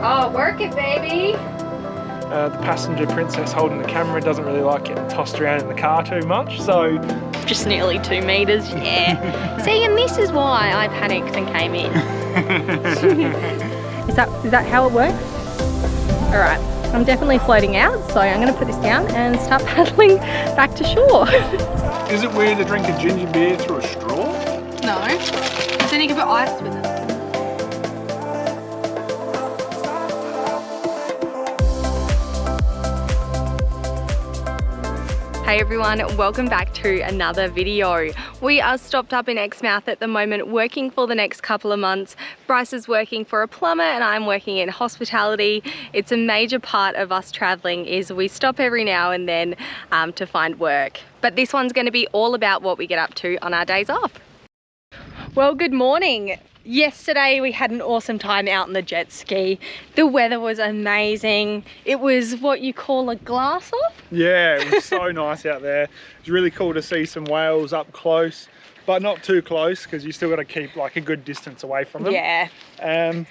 Oh, work it, baby. The passenger princess holding the camera doesn't really like getting tossed around in the car too much, so... Just nearly 2 meters, yeah. See, and this is why I panicked and came in. Is that how it works? All right, I'm definitely floating out, so I'm gonna put this down and start paddling back to shore. Is it weird to drink a ginger beer through a straw? No, then you can put ice with it. Hey everyone, welcome back to another video. We are stopped up in Exmouth at the moment working for the next couple of months. Bryce is working for a plumber and I'm working in hospitality. It's a major part of us traveling is we stop every now and then to find work. But this one's going to be all about what we get up to on our days off. Well, good morning. Yesterday we had an awesome time out on the jet ski. The weather was amazing. It was what you call a glass off. Yeah, it was so nice out there. It was really cool to see some whales up close, but not too close because you still got to keep like a good distance away from them. Yeah.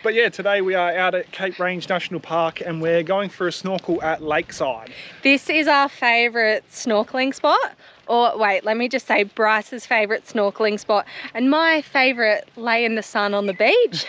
But yeah, today we are out at Cape Range National Park and we're going for a snorkel at Lakeside. This is our favourite snorkelling spot. Or wait, let me just say Bryce's favourite snorkelling spot and my favourite lay in the sun on the beach.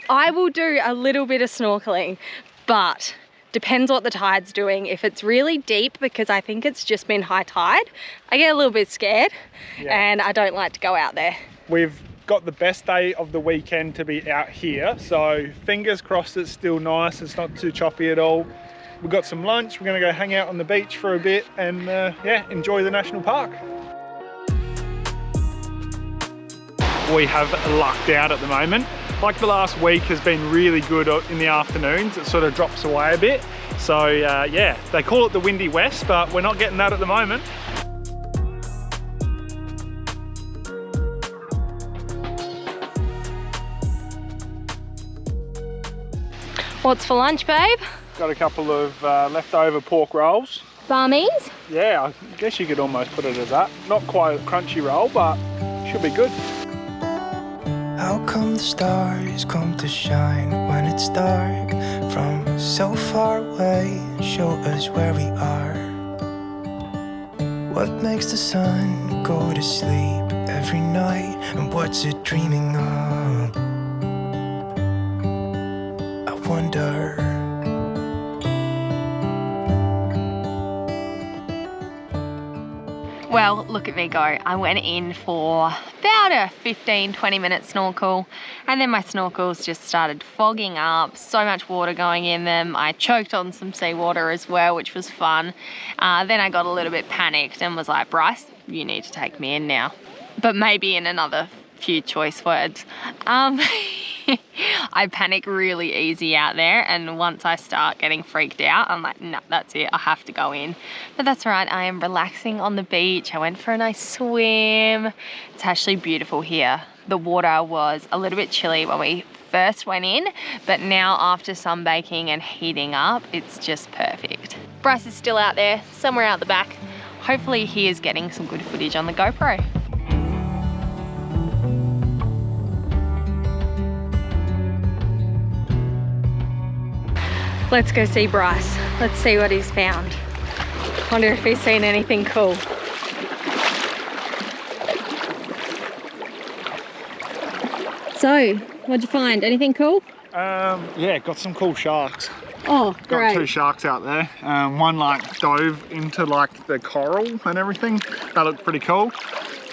I will do a little bit of snorkelling, but depends what the tide's doing. If it's really deep, because I think it's just been high tide, I get a little bit scared and I don't like to go out there. We've got the best day of the weekend to be out here, so fingers crossed it's still nice, it's not too choppy at all. We've got some lunch, we're going to go hang out on the beach for a bit and yeah, enjoy the national park. We have lucked out at the moment. Like the last week has been really good in the afternoons, it sort of drops away a bit. So yeah, they call it the windy west, but we're not getting that at the moment. What's for lunch, babe? Got a couple of leftover pork rolls. Barmies? Yeah, I guess you could almost put it as that. Not quite a crunchy roll, but should be good. How come the stars come to shine when it's dark from so far away and show us where we are? What makes the sun go to sleep every night and what's it dreaming of? I wonder. Well, look at me go. I went in for about a 15-20 minute snorkel and then my snorkels just started fogging up, so much water going in them. I choked on some seawater as well, which was fun. Then I got a little bit panicked and was like, Bryce, you need to take me in now. But maybe in another few choice words. I panic really easy out there, and once I start getting freaked out, I'm like, no, that's it, I have to go in. But that's all right, I am relaxing on the beach. I went for a nice swim. It's actually beautiful here. The water was a little bit chilly when we first went in, but now after sunbaking and heating up, it's just perfect. Bryce is still out there, somewhere out the back. Hopefully he is getting some good footage on the GoPro. Let's go see Bryce. Let's see what he's found. Wonder if he's seen anything cool. So, what'd you find? Anything cool? Yeah, got some cool sharks. Oh, great. Got 2 sharks out there. One like dove into like the coral and everything. That looked pretty cool.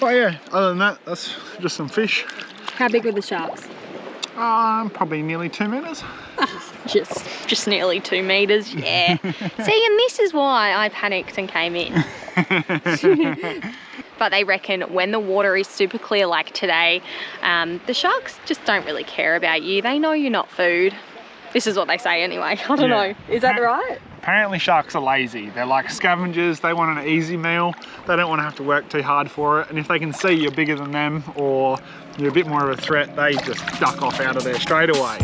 But yeah, other than that, that's just some fish. How big were the sharks? Probably nearly 2 meters. Just nearly 2 meters, yeah. See, and this is why I panicked and came in. But they reckon when the water is super clear like today, the sharks just don't really care about you. They know you're not food. This is what they say anyway. I don't know. Is that right? Apparently sharks are lazy. They're like scavengers. They want an easy meal. They don't want to have to work too hard for it. And if they can see you're bigger than them or you're a bit more of a threat, they just duck off out of there straight away.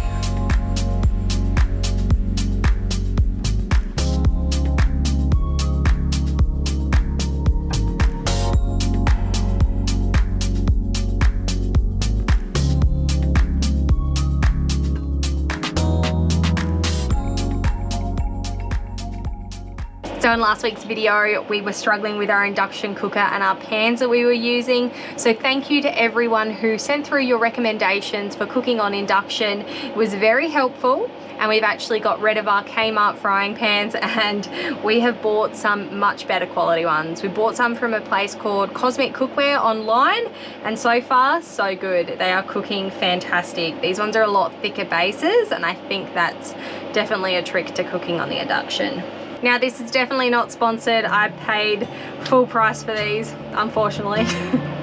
So in last week's video, we were struggling with our induction cooker and our pans that we were using. So thank you to everyone who sent through your recommendations for cooking on induction. It was very helpful. And we've actually got rid of our Kmart frying pans and we have bought some much better quality ones. We bought some from a place called Cosmic Cookware online, and so far so good. They are cooking fantastic. These ones are a lot thicker bases, and I think that's definitely a trick to cooking on the induction. Now this is definitely not sponsored. I paid full price for these, unfortunately.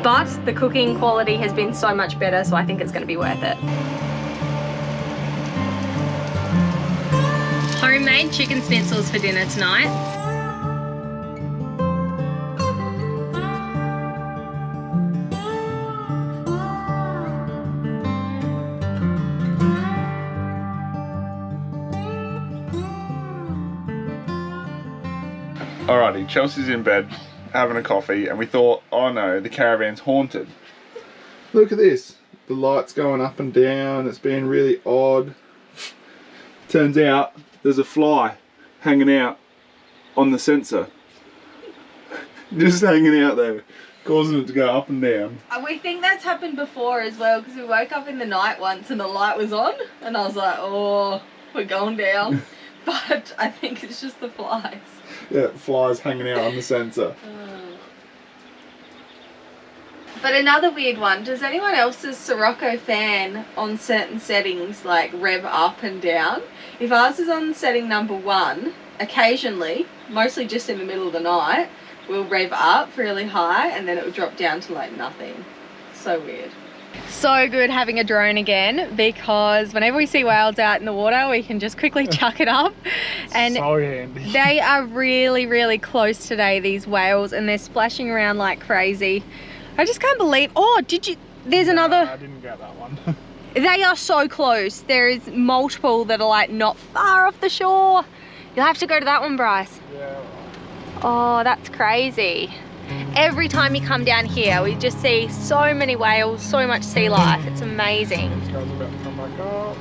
But the cooking quality has been so much better, so I think it's going to be worth it. Homemade chicken schnitzels for dinner tonight. Alrighty, Chelsea's in bed having a coffee and we thought, oh no, the caravan's haunted. Look at this. The light's going up and down, it's being really odd. Turns out there's a fly hanging out on the sensor. Just hanging out there, causing it to go up and down. We think that's happened before as well, because we woke up in the night once and the light was on and I was like, oh, we're going down. But I think it's just the flies. Yeah, flies hanging out on the sensor. But another weird one, does anyone else's Sirocco fan on certain settings like rev up and down? If ours is on setting number 1, occasionally, mostly just in the middle of the night, we'll rev up really high and then it will drop down to like nothing. So weird. So good having a drone again, because whenever we see whales out in the water, we can just quickly chuck it up. And so handy. They are really, really close today, these whales, and they're splashing around like crazy. I just can't believe, oh, did you, there's another. I didn't get that one. They are so close. There is multiple that are like not far off the shore. You'll have to go to that one, Bryce. Yeah. Oh, that's crazy. Every time you come down here, we just see so many whales, so much sea life. It's amazing. This guy's about to come back up.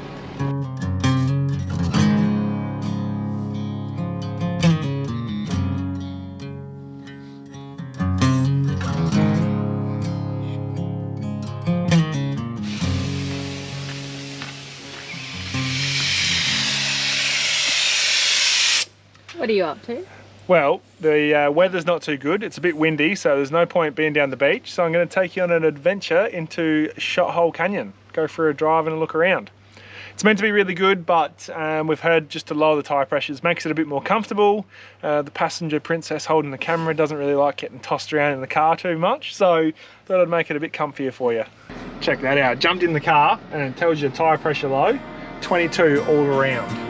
What are you up to? Well, the weather's not too good. It's a bit windy, so there's no point being down the beach. So I'm going to take you on an adventure into Shothole Canyon. Go for a drive and a look around. It's meant to be really good, but we've heard just to lower the tyre pressures makes it a bit more comfortable. The passenger princess holding the camera doesn't really like getting tossed around in the car too much, so thought I'd make it a bit comfier for you. Check that out. Jumped in the car and it tells you tyre pressure low, 22 all around.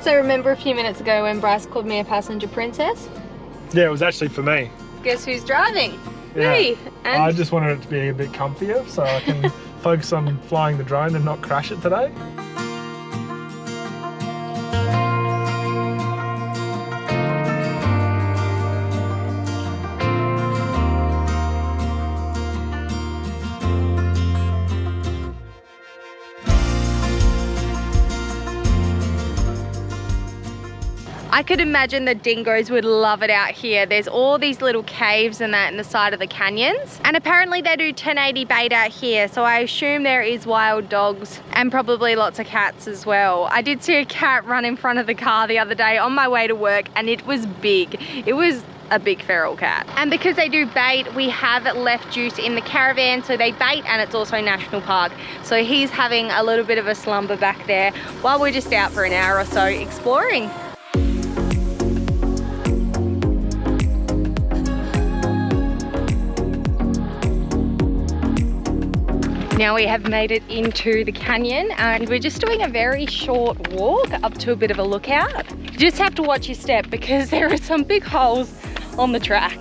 So remember a few minutes ago when Bryce called me a passenger princess? Yeah, it was actually for me. Guess who's driving? Yeah. Me. And I just wanted it to be a bit comfier so I can focus on flying the drone and not crash it today. I could imagine the dingoes would love it out here. There's all these little caves and that in the side of the canyons. And apparently they do 1080 bait out here. So I assume there is wild dogs and probably lots of cats as well. I did see a cat run in front of the car the other day on my way to work and it was big. It was a big feral cat. And because they do bait, we have left Juice in the caravan, so they bait and it's also national park. So he's having a little bit of a slumber back there while we're just out for an hour or so exploring. Now we have made it into the canyon and we're just doing a very short walk up to a bit of a lookout. You just have to watch your step because there are some big holes on the track.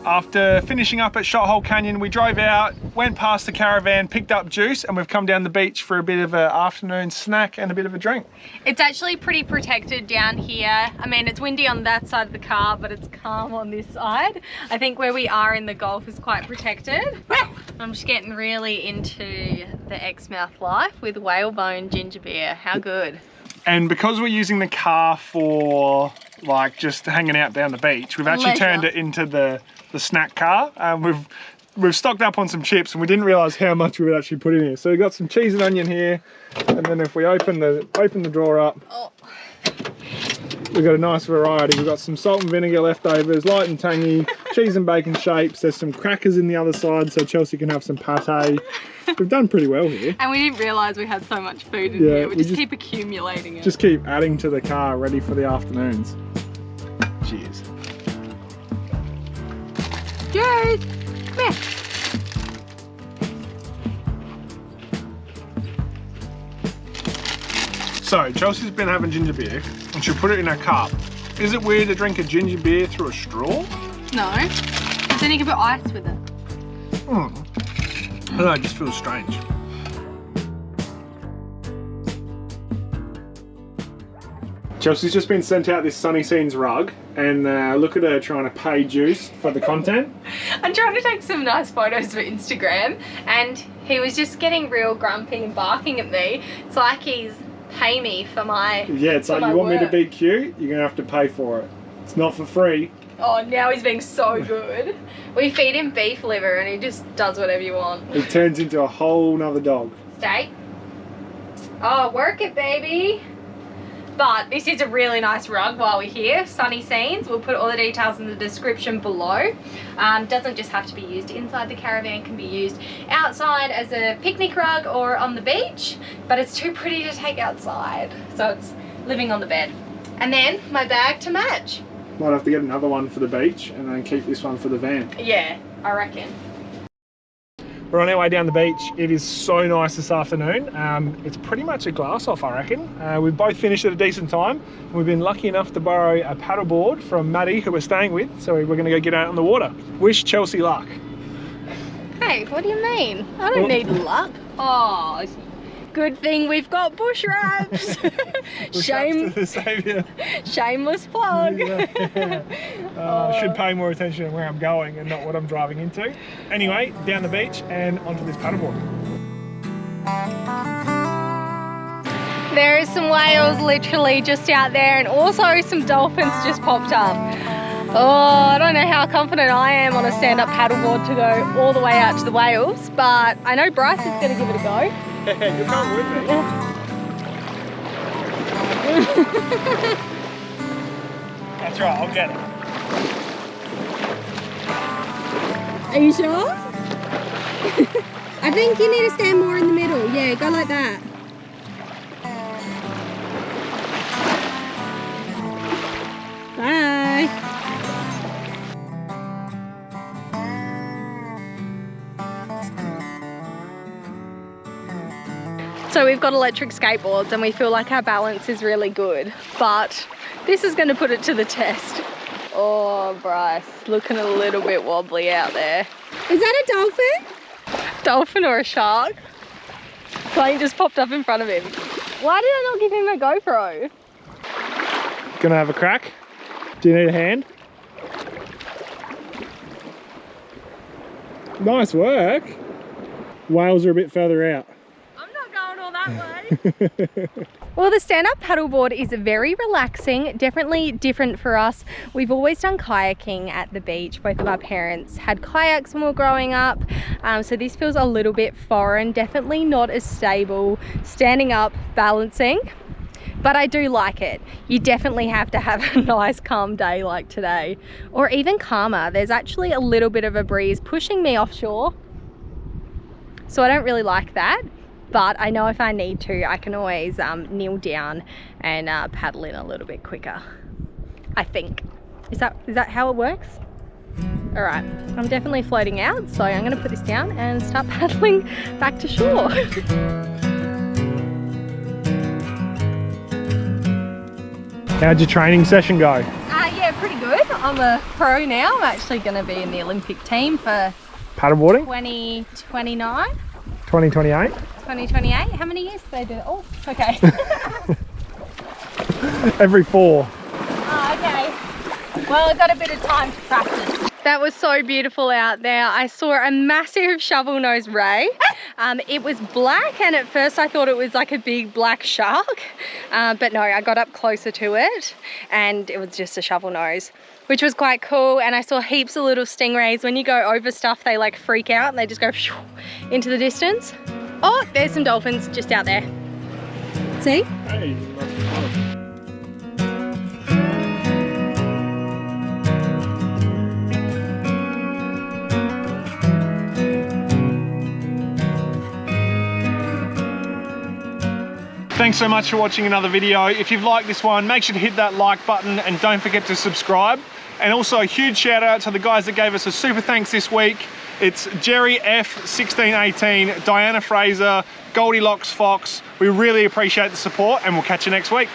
After finishing up at Shothole Canyon, we drove out, went past the caravan, picked up juice, and we've come down the beach for a bit of an afternoon snack and a bit of a drink. It's actually pretty protected down here. I mean, it's windy on that side of the car, but it's calm on this side. I think where we are in the Gulf is quite protected. I'm just getting really into the Exmouth life with whalebone ginger beer. How good. And because we're using the car for like just hanging out down the beach, we've actually turned it into the snack car. We've stocked up on some chips and we didn't realise how much we would actually put in here. So we've got some cheese and onion here, and then if we open the drawer up, we've got a nice variety. We've got some salt and vinegar leftovers, light and tangy, cheese and bacon shapes. There's some crackers in the other side so Chelsea can have some pate. We've done pretty well here. And we didn't realise we had so much food in here. We just keep accumulating it. Just keep adding to the car, ready for the afternoons. Cheers. Cheers! Come here. So, Chelsea's been having ginger beer and she'll put it in her cup. Is it weird to drink a ginger beer through a straw? No. Then you can put ice with it. I don't know, it just feels strange. Chelsea's just been sent out this Sunny Scenes rug, and look at her trying to pay juice for the content. I'm trying to take some nice photos for Instagram, and he was just getting real grumpy and barking at me. It's like he's pay me for my it's like you want me to be cute, you're gonna have to pay for it. It's not for free. Oh, now he's being so good. We feed him beef liver and he just does whatever you want. He turns into a whole nother dog. Stay. Oh, work it, baby. But this is a really nice rug while we're here. Sunny Scenes. We'll put all the details in the description below. Doesn't just have to be used inside the caravan, can be used outside as a picnic rug or on the beach, but it's too pretty to take outside, so it's living on the bed. And then my bag to match. Might have to get another one for the beach and then keep this one for the van. Yeah, I reckon. We're on our way down the beach. It is so nice this afternoon. It's pretty much a glass off, I reckon. We've both finished at a decent time. We've been lucky enough to borrow a paddleboard from Maddie, who we're staying with, so we're going to go get out on the water. Wish Chelsea luck. Hey, what do you mean? I don't need luck. Oh, good thing we've got bush wraps. Shameless plug. Should pay more attention to where I'm going and not what I'm driving into. Anyway, down the beach and onto this paddleboard. There is some whales literally just out there, and also some dolphins just popped up. Oh, I don't know how confident I am on a stand-up paddleboard to go all the way out to the whales, but I know Bryce is going to give it a go. You're coming with me. That's right, I'll get it. Are you sure? I think you need to stand more in the middle. Yeah, go like that. Bye. So we've got electric skateboards and we feel like our balance is really good, but this is going to put it to the test. Oh, Bryce, looking a little bit wobbly out there. Is that a dolphin? Dolphin or a shark? Something just popped up in front of him. Why did I not give him a GoPro? Gonna have a crack? Do you need a hand? Nice work. Whales are a bit further out. Well, the stand-up paddleboard is very relaxing, definitely different for us. We've always done kayaking at the beach. Both of our parents had kayaks when we were growing up, so this feels a little bit foreign, definitely not as stable, standing up, balancing, but I do like it. You definitely have to have a nice calm day like today, or even calmer. There's actually a little bit of a breeze pushing me offshore, so I don't really like that. But I know if I need to, I can always kneel down and paddle in a little bit quicker, I think. Is that how it works? All right, I'm definitely floating out, so I'm gonna put this down and start paddling back to shore. How'd your training session go? Yeah, pretty good. good. I'm a pro now. I'm actually going to be in the Olympic team for Paddleboarding? 2029. 2028? 2028. How many years do they do? Oh, okay. Every 4. Oh, okay. Well, I've got a bit of time to practice. That was so beautiful out there. I saw a massive shovel-nosed ray. It was black, and at first I thought it was like a big black shark. But no, I got up closer to it and it was just a shovel nose, which was quite cool. And I saw heaps of little stingrays. When you go over stuff, they like freak out and they just go into the distance. Oh, there's some dolphins just out there. See? Hey. Thanks so much for watching another video. If you've liked this one, make sure to hit that like button and don't forget to subscribe. And also a huge shout out to the guys that gave us a super thanks this week. It's Jerry F1618, Diana Fraser, Goldilocks Fox. We really appreciate the support and we'll catch you next week.